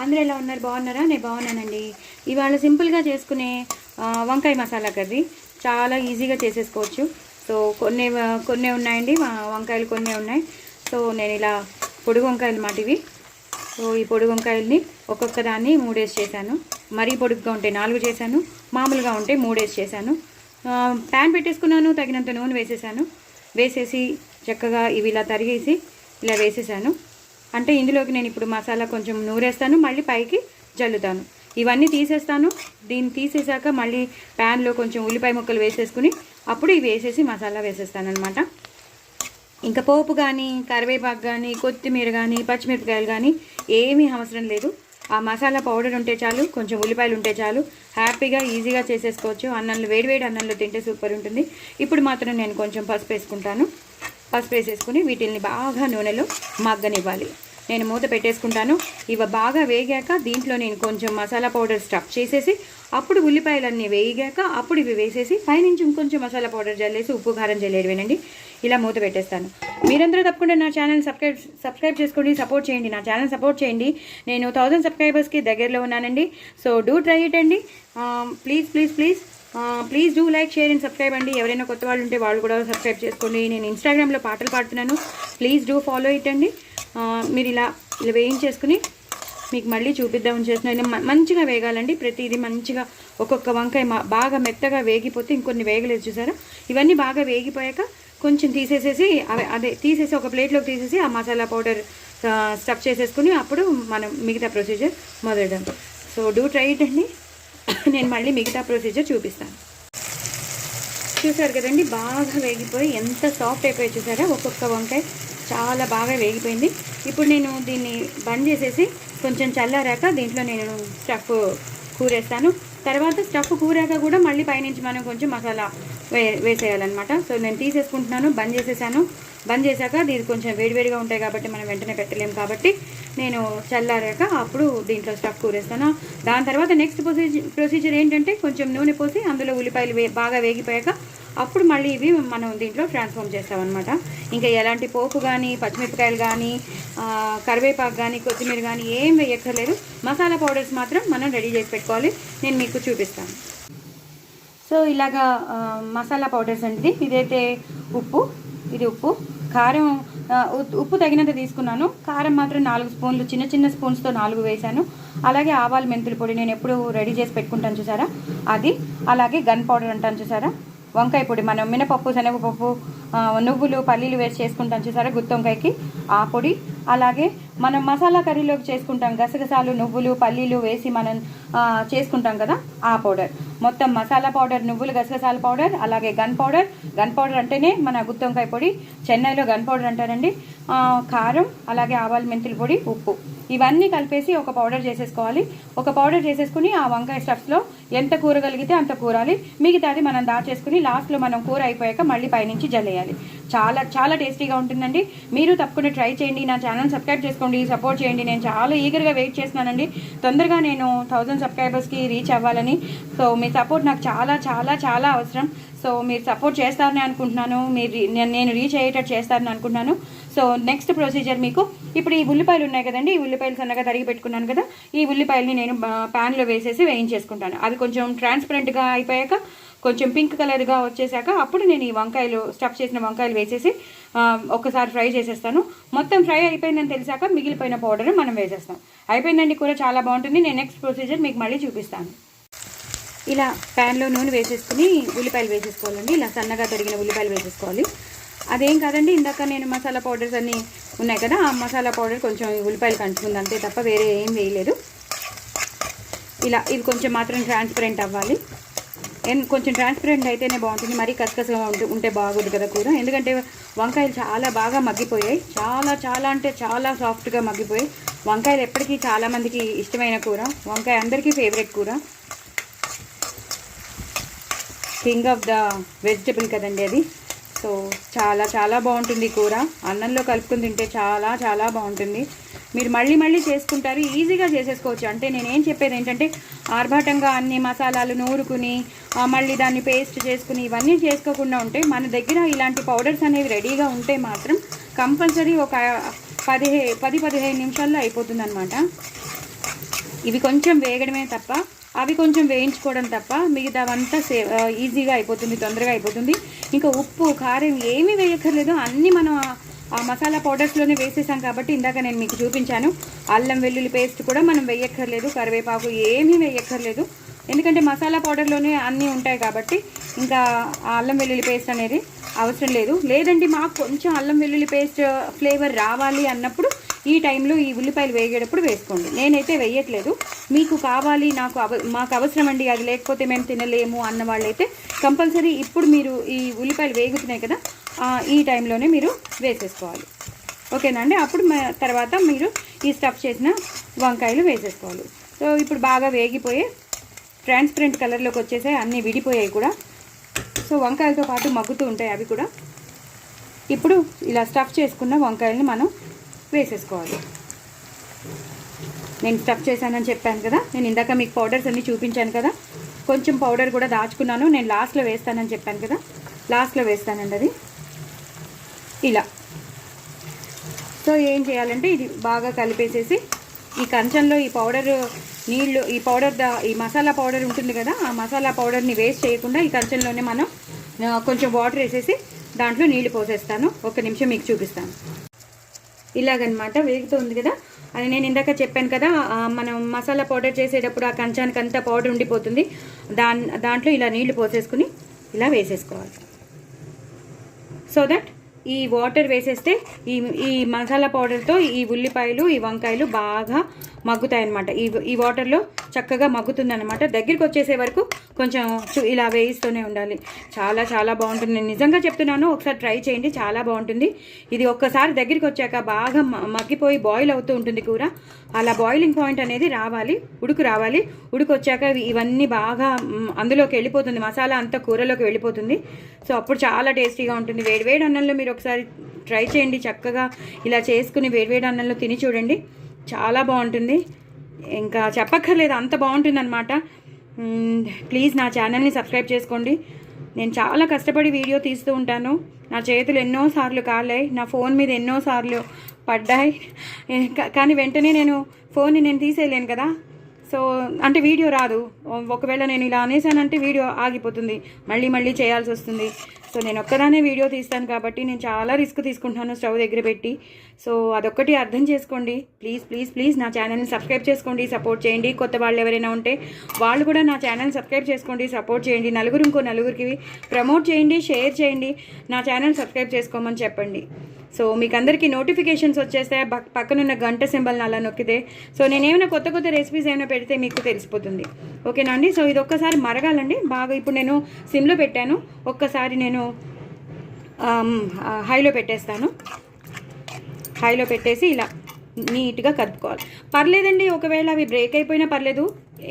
అందరూ ఎలా ఉన్నారు? బాగున్నారా? నేను బాగున్నానండి. ఇవాళ సింపుల్గా చేసుకునే వంకాయ మసాలా కర్రీ చాలా ఈజీగా చేసేసుకోవచ్చు. సో కొన్ని ఉన్నాయండి, వంకాయలు కొన్ని ఉన్నాయి. సో నేను ఇలా పొడుగు వంకాయలు అన్నమాట ఇవి. సో ఈ పొడుగు వంకాయల్ని ఒక్కొక్క దాన్ని 3 వేసి చేశాను. మరీ పొడుగ్గా ఉంటే 4 చేశాను, మామూలుగా ఉంటే 3 వేసి చేశాను. ప్యాన్ పెట్టేసుకున్నాను, తగినంత నూనె వేసేసి చక్కగా ఇవి ఇలా తరిగేసి ఇలా వేసేసాను. అంటే ఇందులోకి నేను ఇప్పుడు మసాలా కొంచెం నూరేస్తాను, మళ్ళీ పైకి జల్లుతాను. ఇవన్నీ తీసేస్తాను. దీన్ని తీసేసాక మళ్ళీ ప్యాన్లో కొంచెం ఉల్లిపాయ ముక్కలు వేసేసుకుని అప్పుడు ఇవి వేసేసి మసాలా వేసేస్తాను అనమాట. ఇంకా పోపు కానీ, కరివేపాకు కానీ, కొత్తిమీర కానీ, పచ్చిమిరపకాయలు కానీ ఏమీ అవసరం లేదు. ఆ మసాలా పౌడర్ ఉంటే చాలు, కొంచెం ఉల్లిపాయలు ఉంటే చాలు, హ్యాపీగా ఈజీగా చేసేసుకోవచ్చు. అన్నంలో వేడివేడి అన్నంలో తింటే సూపర్ ఉంటుంది. ఇప్పుడు మాత్రం నేను కొంచెం పసుపు వేసుకుంటాను. పసుపు వేసేసుకుని వీటిల్ని బాగా నూనెలో మగ్గనివ్వాలి. నేను మూత పెట్టేసుకుంటాను. ఇవి బాగా వేగాక దీంట్లో నేను కొంచెం మసాలా పౌడర్ స్టఫ్ చేసేసి అప్పుడు ఉల్లిపాయలన్నీ వేగాక అప్పుడు ఇవి వేసేసి పైనుంచి ఇంకొంచెం మసాలా పౌడర్ జల్లేసి ఉప్పు కారం జల్లేయడమేనండి. ఇలా మూత పెట్టేస్తాను. మీరందరూ తప్పకుండా నా ఛానల్ సబ్స్క్రైబ్ చేసుకోండి, సపోర్ట్ చేయండి. నా ఛానల్ సపోర్ట్ చేయండి. నేను 1000 సబ్స్క్రైబర్స్కి దగ్గరలో ఉన్నానండి. సో డూ ట్రై ఇట్ అండి. Please do like, share and subscribe అండి. ఎవరైనా కొత్త వాళ్ళు ఉంటే వాళ్ళు కూడా సబ్స్క్రైబ్ చేసుకోండి. నేను ఇన్స్టాగ్రామ్లో పాటలు పాడుతున్నాను. ప్లీజ్ డూ ఫాలో ఇట్ అండి. మీరు ఇలా వేయించేసుకుని మీకు మళ్ళీ చూపిద్దామని చేస్తున్నాను. మంచిగా వేగాలండి ప్రతిదీ మంచిగా. ఒక్కొక్క వంకాయ బాగా మెత్తగా వేగిపోతే ఇంకొన్ని వేగలేదు చూసారా. ఇవన్నీ బాగా వేగిపోయాక కొంచెం తీసేసేసి తీసేసి ఒక ప్లేట్లోకి తీసేసి ఆ మసాలా పౌడర్ స్టఫ్ చేసేసుకుని అప్పుడు మనం మిగతా ప్రొసీజర్ మొదలెడదాం. సో డూ ట్రై ఇట్ అండి. నేను మళ్ళీ మిగతా ప్రొసీజర్ చూపిస్తాను. చూసారు కదండి, బాగా వేగిపోయి ఎంత సాఫ్ట్ అయిపోయి చూసారా. ఒక్కొక్క వంకాయ చాలా బాగా వేగిపోయింది. ఇప్పుడు నేను దీన్ని బంద్ చేసేసి కొంచెం చల్లారాక దీంట్లో నేను స్టఫ్ కూరేస్తాను. తర్వాత స్టఫ్ కూరాక కూడా మళ్ళీ పైనుంచి మనం కొంచెం మసాలా వేసేయాలన్నమాట. సో నేను తీసేసుకుంటున్నాను, బంద్ చేసేసాను. బంద్ చేశాక దీనికి కొంచెం వేడివేడిగా ఉంటాయి కాబట్టి మనం వెంటనే పెట్టలేము కాబట్టి నేను చల్లారాక అప్పుడు దీంట్లో స్టఫ్ కూరేస్తాను. దాని తర్వాత నెక్స్ట్ ప్రొసీజర్ ఏంటంటే కొంచెం నూనె పోసి అందులో ఉల్లిపాయలు బాగా వేగిపోయాక అప్పుడు మళ్ళీ ఇవి మనం దీంట్లో ట్రాన్స్ఫార్మ్ చేస్తామన్నమాట. ఇంకా ఎలాంటి పోపు కానీ, పచ్చిమిరపకాయలు కానీ, కరివేపాకు కానీ, కొత్తిమీర కానీ ఏం వేయక్కర్లేదు. మసాలా పౌడర్స్ మాత్రం మనం రెడీ చేసి పెట్టుకోవాలి. నేను మీకు చూపిస్తాను. సో ఇలాగా మసాలా పౌడర్స్ అండి. ఇదైతే ఇది ఉప్పు, కారం ఉప్పు తగినంత తీసుకున్నాను. కారం మాత్రం 4 స్పూన్లు, చిన్న స్పూన్స్తో 4 వేసాను. అలాగే ఆవాలు మెంతుల పొడి నేను ఎప్పుడు రెడీ చేసి పెట్టుకుంటాను చూసారా అది. అలాగే గన్ పౌడర్ అంటాను చూసారా, వంకాయ పొడి. మనం మినపప్పు, శనగపప్పు, నువ్వులు, పల్లీలు వేసి చేసుకుంటాం చూసారా గుత్తి వంకాయకి, ఆ పొడి. అలాగే మనం మసాలా కర్రీలోకి చేసుకుంటాం గసగసాలు, నువ్వులు, పల్లీలు వేసి మనం చేసుకుంటాం కదా ఆ పౌడర్. మొత్తం మసాలా పౌడర్, నువ్వులు, గసగసాల పౌడర్, అలాగే గన్ పౌడర్ అంటేనే మన గుత్తి వంకాయ పొడి, చెన్నైలో గన్ పౌడర్ అంటారండి. కారం, అలాగే ఆవాలు మెంతుల పొడి, ఉప్పు, ఇవన్నీ కలిపేసి ఒక పౌడర్ చేసేసుకోవాలి. ఒక పౌడర్ చేసేసుకుని ఆ వంకాయ స్టఫ్లో ఎంత కూరగలిగితే అంత కూరాలి. మిగతాది మనం దాచేసుకుని లాస్ట్లో మనం కూర అయిపోయాక మళ్ళీ పైనుంచి జల్లేయాలి. చాలా చాలా టేస్టీగా ఉంటుందండి. మీరు తప్పకుండా ట్రై చేయండి. నా ఛానల్ సబ్స్క్రైబ్ చేసుకోండి, సపోర్ట్ చేయండి. నేను చాలా ఈగర్గా వెయిట్ చేస్తున్నానండి. తొందరగా నేను 1000 సబ్స్క్రైబర్స్కి రీచ్ అవ్వాలని. సో మీ సపోర్ట్ నాకు చాలా చాలా చాలా అవసరం. సో మీరు సపోర్ట్ చేస్తారని అనుకుంటున్నాను. నేను రీచ్ అయ్యేటట్టు చేస్తారని అనుకుంటున్నాను. సో నెక్స్ట్ ప్రొసీజర్ మీకు ఇప్పుడు ఈ ఉల్లిపాయలు ఉన్నాయి కదండి, ఈ ఉల్లిపాయలు సన్నగా తరిగి పెట్టుకున్నాను కదా, ఈ ఉల్లిపాయలని నేను ప్యాన్లో వేసేసి వేయించేసుకుంటాను. అది కొంచెం ట్రాన్స్పరెంట్గా అయిపోయాక కొంచెం పింక్ కలర్గా వచ్చేసాక అప్పుడు నేను ఈ వంకాయలు స్టఫ్ చేసిన వంకాయలు వేసేసి ఒకసారి ఫ్రై చేసేస్తాను. మొత్తం ఫ్రై అయిపోయిందని తెలిసాక మిగిలిపోయిన పౌడర్ మనం వేసేస్తాం. అయిపోయిందండి, కూర చాలా బాగుంటుంది. నేను నెక్స్ట్ ప్రొసీజర్ మీకు మళ్ళీ చూపిస్తాను. ఇలా ప్యాన్లో నూనె వేసేసుకుని ఉల్లిపాయలు వేసేసుకోవాలండి. ఇలా సన్నగా తరిగిన ఉల్లిపాయలు వేసేసుకోవాలి. అదేం కాదండి, ఇందాక నేను మసాలా పౌడర్స్ అన్నీ ఉన్నాయి కదా, ఆ మసాలా పౌడర్ కొంచెం ఉల్లిపాయలు కంచుకుంది అంతే తప్ప వేరే ఏం వేయలేదు. ఇలా ఇవి కొంచెం మాత్రం ట్రాన్స్పరెంట్ అవ్వాలి. కొంచెం ట్రాన్స్పరెంట్ అయితేనే బాగుంటుంది. మరీ కసకసగా ఉంటే బాగోదు కదా కూర. ఎందుకంటే వంకాయలు చాలా బాగా మగ్గిపోయాయి, చాలా చాలా అంటే చాలా సాఫ్ట్గా మగ్గిపోయాయి. వంకాయలు ఎప్పటికీ చాలామందికి ఇష్టమైన కూర, వంకాయ అందరికీ ఫేవరెట్ కూర, కింగ్ ఆఫ్ ద వెజిటబుల్ కదండి అది. సో చాలా చాలా బాగుంటుంది కూర. అన్నంలో కలుపుకుని తింటే చాలా చాలా బాగుంటుంది. మీరు మళ్ళీ చేసుకుంటారు, ఈజీగా చేసేసుకోవచ్చు. అంటే నేనేం చెప్పేది ఏంటంటే ఆర్భాటంగా అన్ని మసాలాలు నూరుకుని మళ్ళీ దాన్ని పేస్ట్ చేసుకుని ఇవన్నీ చేసుకోకుండా ఉంటే మన దగ్గర ఇలాంటి పౌడర్స్ అనేవి రెడీగా ఉంటే మాత్రం కంపల్సరీ ఒక 10-15 నిమిషాల్లో అయిపోతుంది అనమాట. ఇవి కొంచెం వేగడమే తప్ప, అవి కొంచెం వేయించుకోవడం తప్ప మిగతావంతా ఈజీగా అయిపోతుంది, తొందరగా అయిపోతుంది. ఇంకా ఉప్పు కారం ఏమీ వేయక్కర్లేదు, అన్నీ మనం ఆ మసాలా పౌడర్స్లోనే వేసేసాం కాబట్టి ఇందాక నేను మీకు చూపించాను. అల్లం వెల్లుల్లి పేస్ట్ కూడా మనం వేయక్కర్లేదు, కరివేపాకు ఏమీ వేయక్కర్లేదు, ఎందుకంటే మసాలా పౌడర్లోనే అన్నీ ఉంటాయి కాబట్టి ఇంకా అల్లం వెల్లుల్లి పేస్ట్ అనేది అవసరం లేదు. లేదండి మాకు కొంచెం అల్లం వెల్లుల్లి పేస్ట్ ఫ్లేవర్ రావాలి అన్నప్పుడు ఈ టైంలో ఈ ఉల్లిపాయలు వేగేటప్పుడు వేసుకోండి. నేనైతే వేయట్లేదు. మీకు కావాలి, మాకు అవసరం అండి, అది లేకపోతే మేము తినలేము అన్న వాళ్ళైతే కంపల్సరీ ఇప్పుడు మీరు ఈ ఉల్లిపాయలు వేగుతున్నాయి కదా, ఈ టైంలోనే మీరు వేసేసుకోవాలి. ఓకేనా అండి? అప్పుడు తర్వాత మీరు ఈ స్టఫ్ చేసిన వంకాయలు వేసేసుకోవాలి. సో ఇప్పుడు బాగా వేగిపోయి ట్రాన్స్పరెంట్ కలర్లోకి వచ్చేసాయి, అన్నీ విడిపోయాయి కూడా. సో వంకాయలతో పాటు మగ్గుతూ ఉంటాయి అవి కూడా. ఇప్పుడు ఇలా స్టఫ్ చేసుకున్న వంకాయలని మనం వేసేసుకోవాలి. నేను స్టఫ్ చేశానని చెప్పాను కదా, నేను ఇందాక మీకు పౌడర్స్ అన్నీ చూపించాను కదా, కొంచెం పౌడర్ కూడా దాచుకున్నాను, నేను లాస్ట్లో వేస్తానని చెప్పాను కదా, లాస్ట్లో వేస్తానండి అది ఇలా. సో ఏం చేయాలంటే ఇది బాగా కలిపేసేసి ఈ కంచంలో ఈ పౌడర్ నీళ్ళు, ఈ మసాలా పౌడర్ ఉంటుంది కదా, ఆ మసాలా పౌడర్ని వేస్ట్ చేయకుండా ఈ కంచంలోనే మనం కొంచెం వాటర్ వేసేసి దాంట్లో నీళ్లు పోసేస్తాను. ఒక నిమిషం మీకు చూపిస్తాను. ఇలాగనమాట వేగుతుంది కదా, అది నేను ఇందాక చెప్పాను కదా, మనం మసాలా పౌడర్ చేసేటప్పుడు ఆ కంచానికి అంతా పౌడర్ ఉండిపోతుంది, దాంట్లో ఇలా నీళ్లు పోసేసుకుని ఇలా వేసేసుకోవాలి. సో దట్ ఈ వాటర్ వేసేస్తే ఈ మసాలా పౌడర్తో ఈ ఉల్లిపాయలు, ఈ వంకాయలు బాగా మగ్గుతాయి అన్నమాట. ఈ వాటర్లో చక్కగా మగ్గుతుంది అనమాట. దగ్గరికి వచ్చేసే వరకు కొంచెం ఇలా వేయిస్తూనే ఉండాలి. చాలా చాలా బాగుంటుంది, నేను నిజంగా చెప్తున్నాను, ఒకసారి ట్రై చేయండి, చాలా బాగుంటుంది. ఇది ఒక్కసారి దగ్గరికి వచ్చాక బాగా మగ్గిపోయి బాయిల్ అవుతూ ఉంటుంది కూర. అలా బాయిలింగ్ పాయింట్ అనేది రావాలి, ఉడుకు రావాలి. ఉడుకు వచ్చాక ఇవన్నీ బాగా అందులోకి వెళ్ళిపోతుంది, మసాలా అంతా కూరలోకి వెళ్ళిపోతుంది. సో అప్పుడు చాలా టేస్టీగా ఉంటుంది. వేడివేడి అన్నంలో మీరు ఒకసారి ట్రై చేయండి, చక్కగా ఇలా చేసుకుని వేడివేడి అన్నంలో తిని చూడండి, చాలా బాగుంటుంది. ఇంకా చెప్పక్కర్లేదు, అంత బాగుంటుంది అనమాట. ప్లీజ్ నా ఛానల్ని సబ్స్క్రైబ్ చేసుకోండి. నేను చాలా కష్టపడి వీడియో తీస్తూ ఉంటాను, నా చేతులు ఎన్నోసార్లు కాలాయి, నా ఫోన్ మీద ఎన్నోసార్లు పడ్డాయి, కానీ వెంటనే నేను ఫోన్ని తీసేయలేను కదా. సో అంటే వీడియో రాదు, ఒకవేళ నేను ఇలా అనేసానంటే వీడియో ఆగిపోతుంది, మళ్ళీ చేయాల్సి వస్తుంది. సో నేను ఒక్కదానే వీడియో తీస్తాను కాబట్టి నేను చాలా రిస్క్ తీసుకుంటున్నాను స్టవ్ దగ్గర పెట్టి. సో అదొక్కటి అర్థం చేసుకోండి. ప్లీజ్ నా ఛానల్ని సబ్స్క్రైబ్ చేసుకోండి, సపోర్ట్ చేయండి. కొత్త వాళ్ళు ఎవరైనా ఉంటే వాళ్ళు కూడా నా ఛానల్ని సబ్స్క్రైబ్ చేసుకోండి, సపోర్ట్ చేయండి. ఇంకో నలుగురికి ప్రమోట్ చేయండి, షేర్ చేయండి, నా ఛానల్ సబ్స్క్రైబ్ చేసుకోమని చెప్పండి. సో మీకు అందరికీ నోటిఫికేషన్స్ వచ్చేస్తే పక్కనున్న గంట సింబల్ని అలా నొక్కితే సో నేను ఏమైనా కొత్త రెసిపీస్ ఏమైనా పెడితే మీకు తెలిసిపోతుంది. ఓకేనా అండి? సో ఇది ఒక్కసారి మరగాలండి బాగా. ఇప్పుడు నేను సిమ్లో పెట్టాను, ఒక్కసారి నేను హైలో పెట్టేస్తాను. హైలో పెట్టేసి ఇలా నీట్గా కలుపుకోవాలి. పర్లేదండి, ఒకవేళ అవి బ్రేక్ అయిపోయినా పర్లేదు,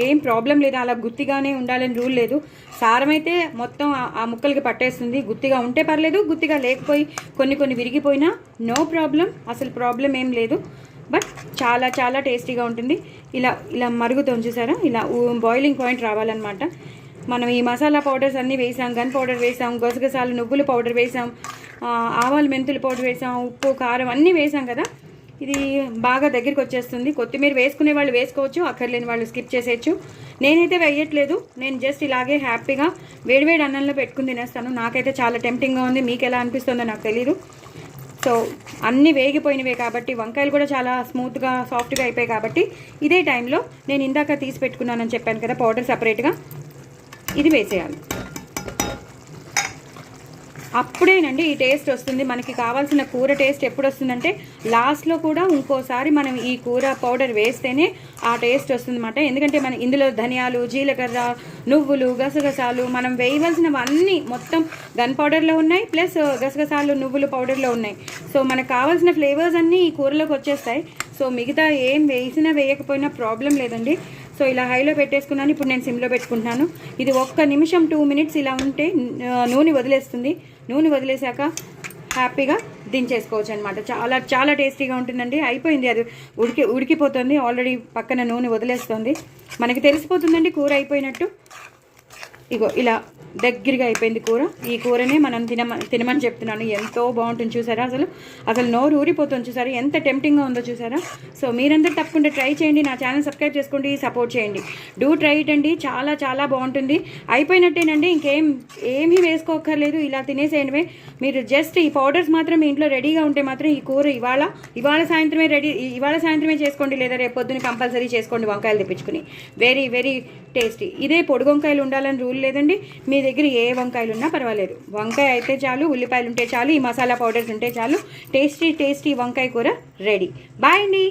ఏం ప్రాబ్లం లేదు, అలా గుత్తిగానే ఉండాలని రూల్ లేదు. సారం అయితే మొత్తం ఆ ముక్కలకి పట్టేస్తుంది, గుత్తిగా ఉంటే పర్లేదు, గుత్తిగా లేకపోయి కొన్ని విరిగిపోయినా నో ప్రాబ్లం, అసలు ప్రాబ్లం ఏం లేదు. బట్ చాలా చాలా టేస్టీగా ఉంటుంది. ఇలా మరుగుతుంది చూసారా, ఇలా బాయిలింగ్ పాయింట్ రావాలన్నమాట. మనం ఈ మసాలా పౌడర్స్ అన్నీ వేసాం, గన్ పౌడర్ వేసాం, గసగసాలు నువ్వుల పౌడర్ వేసాం, ఆవాలు మెంతుల పౌడర్ వేసాం, ఉప్పు కారం అన్నీ వేసాం కదా. ఇది బాగా దగ్గరికి వచ్చేస్తుంది. కొత్తిమీర వేసుకునే వాళ్ళు వేసుకోవచ్చు, అక్కర్లేని వాళ్ళు స్కిప్ చేసేయచ్చు. నేనైతే వేయట్లేదు, నేను జస్ట్ ఇలాగే హ్యాపీగా వేడివేడి అన్నంలో పెట్టుకుని తినేస్తాను. నాకైతే చాలా టెంప్టింగ్గా ఉంది, మీకు ఎలా అనిపిస్తుందో నాకు తెలీదు. సో అన్నీ వేగిపోయినవే కాబట్టి, వంకాయలు కూడా చాలా స్మూత్గా సాఫ్ట్గా అయిపోయాయి కాబట్టి ఇదే టైంలో నేను ఇందాక తీసి పెట్టుకున్నానని చెప్పాను కదా పౌడర్ సపరేట్గా, ఇది వేసేయాలి. అప్పుడేనండి ఈ టేస్ట్ వస్తుంది. మనకి కావాల్సిన కూర టేస్ట్ ఎప్పుడు వస్తుందంటే లాస్ట్లో కూడా ఇంకోసారి మనం ఈ కూర పౌడర్ వేస్తేనే ఆ టేస్ట్ వస్తుందన్నమాట. ఎందుకంటే మన ఇందులో ధనియాలు, జీలకర్ర, నువ్వులు, గసగసాలు మనం వేయవలసినవన్నీ మొత్తం గన్ పౌడర్లో ఉన్నాయి, ప్లస్ గసగసాలు నువ్వులు పౌడర్లో ఉన్నాయి. సో మనకు కావాల్సిన ఫ్లేవర్స్ అన్నీ ఈ కూరలోకి వచ్చేస్తాయి. సో మిగతా ఏం వేయకపోయినా ప్రాబ్లం లేదండి. సో ఇలా హైలో పెట్టేసుకున్నాను. ఇప్పుడు నేను సిమ్లో పెట్టుకుంటున్నాను. ఇది 1 నిమిషం 2 మినిట్స్ ఇలా ఉంటే నూనె వదిలేస్తుంది. నూనె వదిలేసాక హ్యాపీగా దించేసుకోవచ్చు అనమాట. చాలా చాలా టేస్టీగా ఉంటుందండి. అయిపోయింది, అది ఉడికిపోతుంది ఆల్రెడీ, పక్కన నూనె వదిలేస్తుంది, మనకి తెలిసిపోతుందండి కూర అయిపోయినట్టు. ఇగో ఇలా దగ్గరగా అయిపోయింది కూర. ఈ కూరనే మనం తినమని చెప్తున్నాను. ఎంతో బాగుంటుంది చూసారా, అసలు నోరు ఊరిపోతుంది చూసారా, ఎంత టెంప్టింగ్గా ఉందో చూసారా. సో మీరందరూ తప్పకుండా ట్రై చేయండి, నా ఛానల్ సబ్స్క్రైబ్ చేసుకోండి, సపోర్ట్ చేయండి. డూ ట్రై ఇట్ అండి, చాలా చాలా బాగుంటుంది. అయిపోయినట్టేనండి, ఏమీ వేసుకోక్కర్లేదు, ఇలా తినేసేయండి. మీరు జస్ట్ ఈ పౌడర్స్ మాత్రం మీ ఇంట్లో రెడీగా ఉంటే మాత్రం ఈ కూర ఇవాళ సాయంత్రమే చేసుకోండి, లేదా రేపు పొద్దున్న కంపల్సరీ చేసుకోండి వంకాయలు తెప్పించుకుని. Very very tasty. ఇదే పొడి వంకాయలు ఉండాలని రూల్ లేదండి, మీ దగ్గర ఏ వంకాయలు ఉన్నా పర్వాలేదు. వంకాయ అయితే చాలు, ఉల్లిపాయలు ఉంటే చాలు, ఈ మసాలా పౌడర్స్ ఉంటే చాలు, టేస్టీ టేస్టీ వంకాయ కూర రెడీ. బాయ్ అండి.